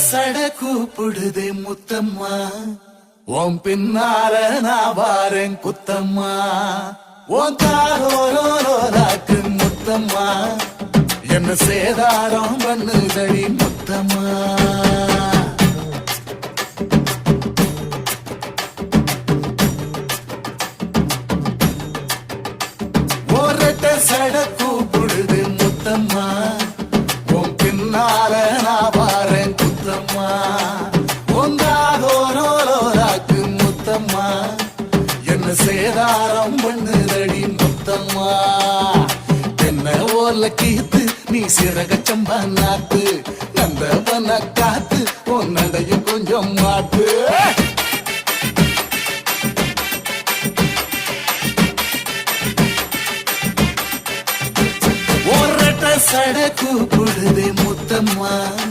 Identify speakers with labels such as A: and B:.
A: சட கூப்பிடுதே முத்தம்மா, உன் பின்னால நான் வாரேன் குத்தம்மா, உன் காரோராக்கு முத்தம்மா, என்ன சேதாரம் பண்ணுதடி முத்தம்மா. ஒரட்ட சட கூப்பிடுது முத்தம்மா, உன் பின்னால நான் வாரேன் குத்தம்மா, உங்காதோராக்கு முத்தம்மா, என்ன சேதாரம் பண்ணுதடி முத்தம்மா. என்ன ஓல கீத்து நீ சிறகச்சம்பா நாத்து, நந்தவன காத்து உன் நடைய கொஞ்சம் மாத்து. ஒரட்ட சட கூப்பிடுதே முத்தம்மா,